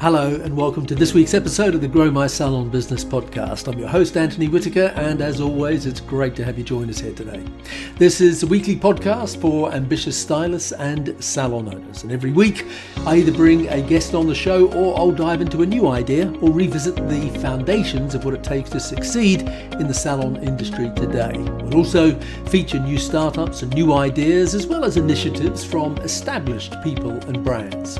Hello and welcome to this week's episode of the Grow My Salon Business Podcast. I'm your host Anthony Whitaker, and as always it's great to have you join us here today. This is a weekly podcast for ambitious stylists and salon owners, and every week I either bring a guest on the show or I'll dive into a new idea or revisit the foundations of what it takes to succeed in the salon industry today. We'll also feature new startups and new ideas as well as initiatives from established people and brands.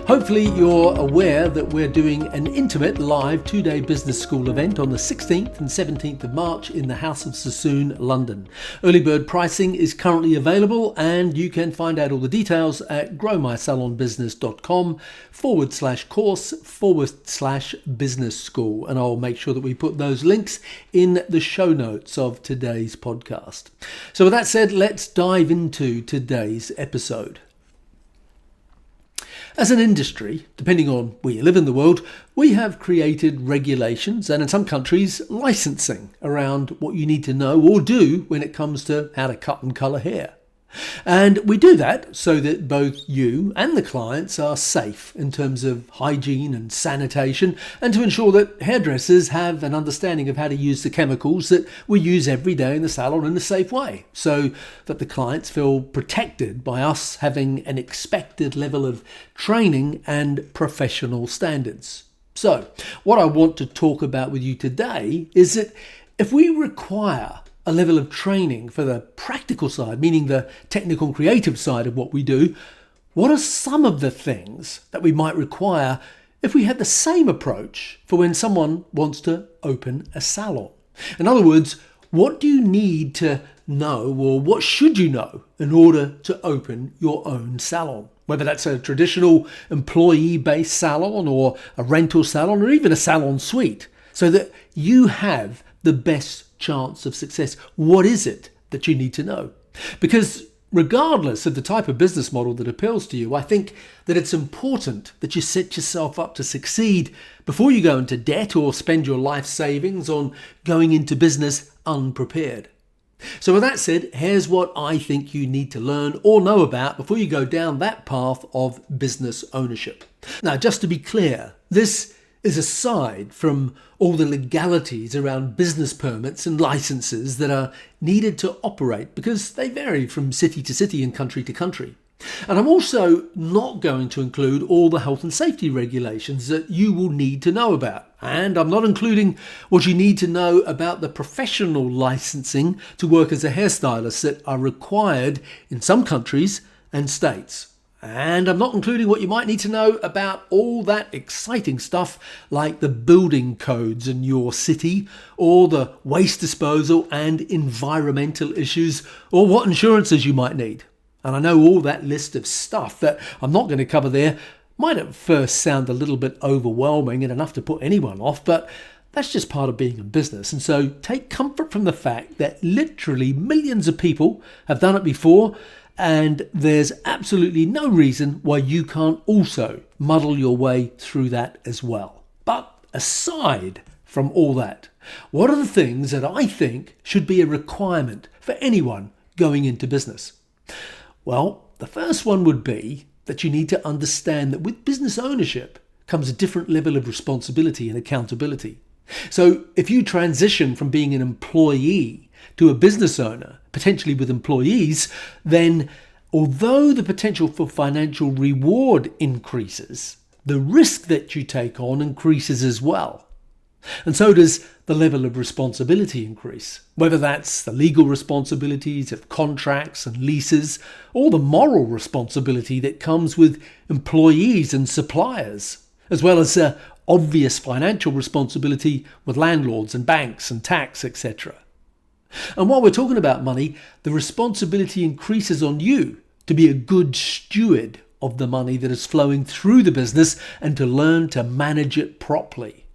Hopefully you're aware that we're doing an intimate live 2-day business school event on the 16th and 17th of March in the House of Sassoon, London. Early bird pricing is currently available and you can find out all the details at growmysalonbusiness.com/course/business school, and I'll make sure that we put those links in the show notes of today's podcast. So with that said, let's dive into today's episode. As an industry, depending on where you live in the world, we have created regulations and in some countries licensing around what you need to know or do when it comes to how to cut and colour hair. And we do that so that both you and the clients are safe in terms of hygiene and sanitation, and to ensure that hairdressers have an understanding of how to use the chemicals that we use every day in the salon in a safe way, so that the clients feel protected by us having an expected level of training and professional standards. So what I want to talk about with you today is that if we require a level of training for the practical side, meaning the technical and creative side of what we do, what are some of the things that we might require if we had the same approach for when someone wants to open a salon? In other words, what do you need to know, or what should you know in order to open your own salon? Whether that's a traditional employee-based salon or a rental salon or even a salon suite, so that you have the best chance of success. What is it that you need to know? Because regardless of the type of business model that appeals to you, I think that it's important that you set yourself up to succeed before you go into debt or spend your life savings on going into business unprepared. So with that said, here's what I think you need to learn or know about before you go down that path of business ownership. Now, just to be clear, this is aside from all the legalities around business permits and licenses that are needed to operate, because they vary from city to city and country to country. And I'm also not going to include all the health and safety regulations that you will need to know about. And I'm not including what you need to know about the professional licensing to work as a hairstylist that are required in some countries and states. And I'm not including what you might need to know about all that exciting stuff like the building codes in your city, or the waste disposal and environmental issues, or what insurances you might need. And I know all that list of stuff that I'm not going to cover there might at first sound a little bit overwhelming and enough to put anyone off, but that's just part of being in business. And so take comfort from the fact that literally millions of people have done it before, and there's absolutely no reason why you can't also muddle your way through that as well. But aside from all that, what are the things that I think should be a requirement for anyone going into business? Well, the first one would be that you need to understand that with business ownership comes a different level of responsibility and accountability. So if you transition from being an employee to a business owner, potentially with employees, then although the potential for financial reward increases, the risk that you take on increases as well. And so does the level of responsibility increase, whether that's the legal responsibilities of contracts and leases, or the moral responsibility that comes with employees and suppliers, as well as obvious financial responsibility with landlords and banks and tax, etc. And while we're talking about money, the responsibility increases on you to be a good steward of the money that is flowing through the business and to learn to manage it properly.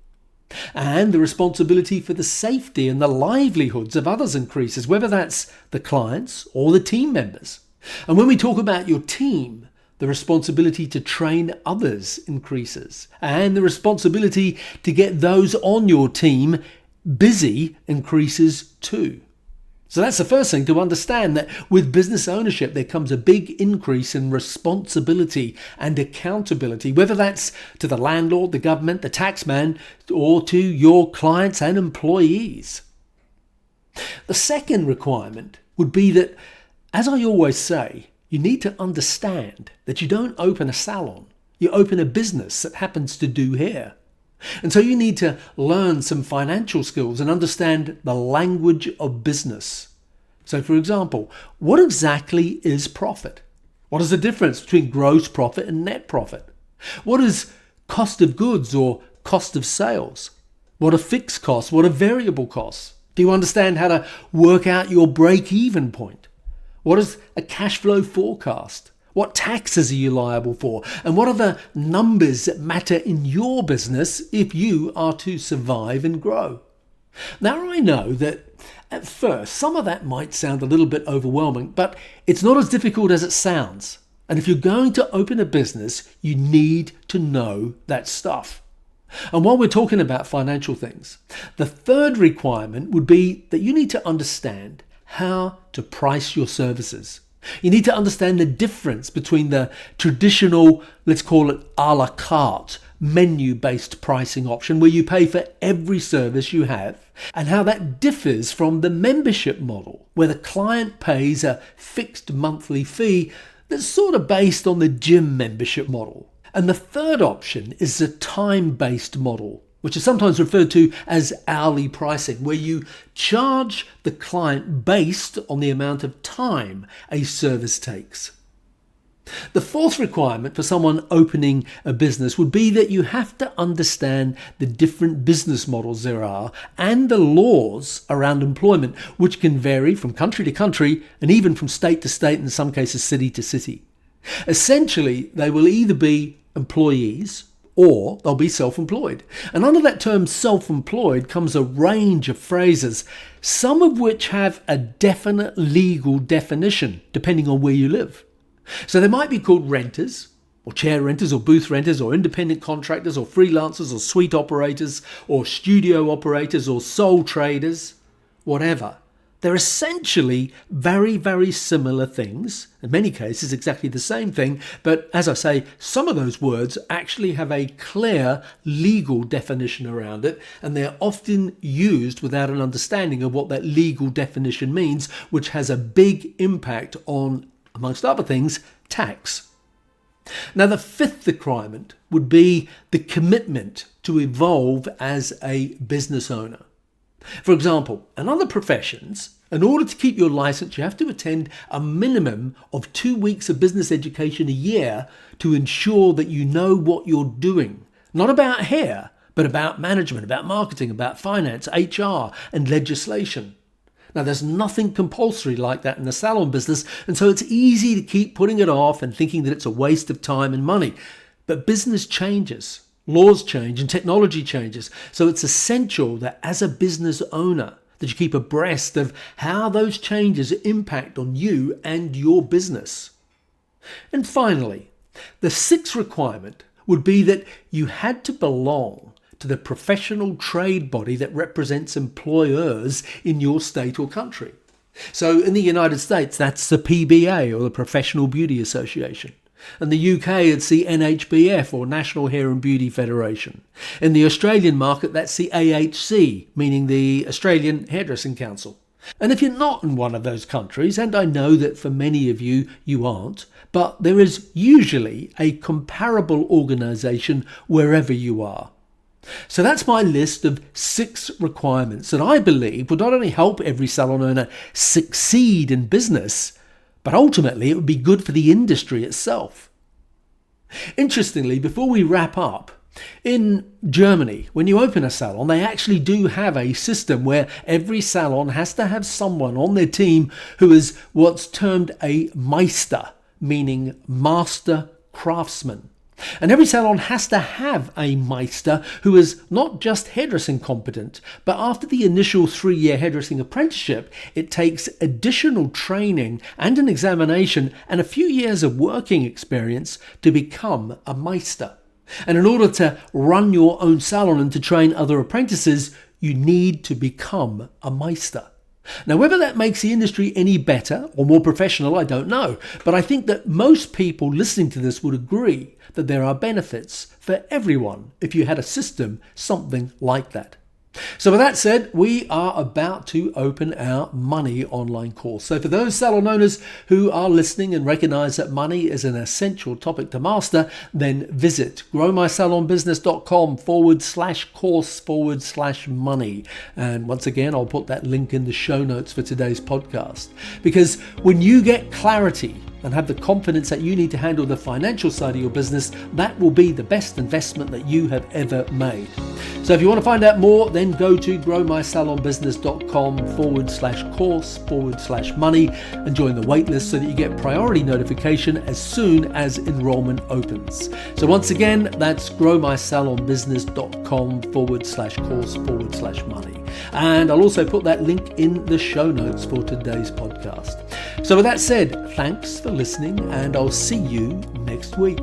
And the responsibility for the safety and the livelihoods of others increases, whether that's the clients or the team members. And when we talk about your team, the responsibility to train others increases, and the responsibility to get those on your team busy increases too. So that's the first thing, to understand that with business ownership, there comes a big increase in responsibility and accountability, whether that's to the landlord, the government, the taxman, or to your clients and employees. The second requirement would be that, as I always say, you need to understand that you don't open a salon, you open a business that happens to do hair. And so you need to learn some financial skills and understand the language of business. So for example, what exactly is profit? What is the difference between gross profit and net profit? What is cost of goods or cost of sales? What are fixed costs? What are variable costs? Do you understand how to work out your break-even point? What is a cash flow forecast? What taxes are you liable for? And what are the numbers that matter in your business if you are to survive and grow? Now, I know that at first some of that might sound a little bit overwhelming, but it's not as difficult as it sounds. And if you're going to open a business, you need to know that stuff. And while we're talking about financial things, the third requirement would be that you need to understand how to price your services. You need to understand the difference between the traditional, let's call it a la carte, menu-based pricing option where you pay for every service you have, and how that differs from the membership model where the client pays a fixed monthly fee that's sort of based on the gym membership model. And the third option is the time-based model, which is sometimes referred to as hourly pricing, where you charge the client based on the amount of time a service takes. The fourth requirement for someone opening a business would be that you have to understand the different business models there are and the laws around employment, which can vary from country to country and even from state to state, in some cases city to city. Essentially, they will either be employees or they'll be self-employed. And under that term self-employed comes a range of phrases, some of which have a definite legal definition depending on where you live. So they might be called renters, or chair renters, or booth renters, or independent contractors, or freelancers, or suite operators, or studio operators, or sole traders, whatever. They're essentially very, very similar things, in many cases exactly the same thing, but as I say, some of those words actually have a clear legal definition around it, and they're often used without an understanding of what that legal definition means, which has a big impact on, amongst other things, tax. Now, the fifth requirement would be the commitment to evolve as a business owner. For example, in other professions, in order to keep your license, you have to attend a minimum of 2 weeks of business education a year to ensure that you know what you're doing. Not about hair, but about management, about marketing, about finance, HR, and legislation. Now, there's nothing compulsory like that in the salon business, and so it's easy to keep putting it off and thinking that it's a waste of time and money. But business changes. Laws change and technology changes. So it's essential that as a business owner that you keep abreast of how those changes impact on you and your business. And finally, the sixth requirement would be that you had to belong to the professional trade body that represents employers in your state or country. So in the United States, that's the PBA, or the Professional Beauty Association. In the UK, it's the NHBF, or National Hair and Beauty Federation. In the Australian market, that's the AHC, meaning the Australian Hairdressing Council. And if you're not in one of those countries, and I know that for many of you, you aren't, but there is usually a comparable organisation wherever you are. So that's my list of 6 requirements that I believe would not only help every salon owner succeed in business, but ultimately it would be good for the industry itself. Interestingly, before we wrap up, in Germany, when you open a salon, they actually do have a system where every salon has to have someone on their team who is what's termed a Meister, meaning master craftsman. And every salon has to have a Meister who is not just hairdressing competent, but after the initial 3-year hairdressing apprenticeship, it takes additional training and an examination and a few years of working experience to become a Meister. And in order to run your own salon and to train other apprentices, you need to become a Meister. Now, whether that makes the industry any better or more professional, I don't know. But I think that most people listening to this would agree that there are benefits for everyone if you had a system something like that. So with that said, we are about to open our money online course. So for those salon owners who are listening and recognize that money is an essential topic to master, then visit growmysalonbusiness.com/course/money. And once again, I'll put that link in the show notes for today's podcast. Because when you get clarity and have the confidence that you need to handle the financial side of your business, that will be the best investment that you have ever made. So if you want to find out more, then go to growmysalonbusiness.com/course/money and join the waitlist so that you get priority notification as soon as enrollment opens. So once again, that's growmysalonbusiness.com/course/money. And I'll also put that link in the show notes for today's podcast. So with that said, thanks for listening, and I'll see you next week.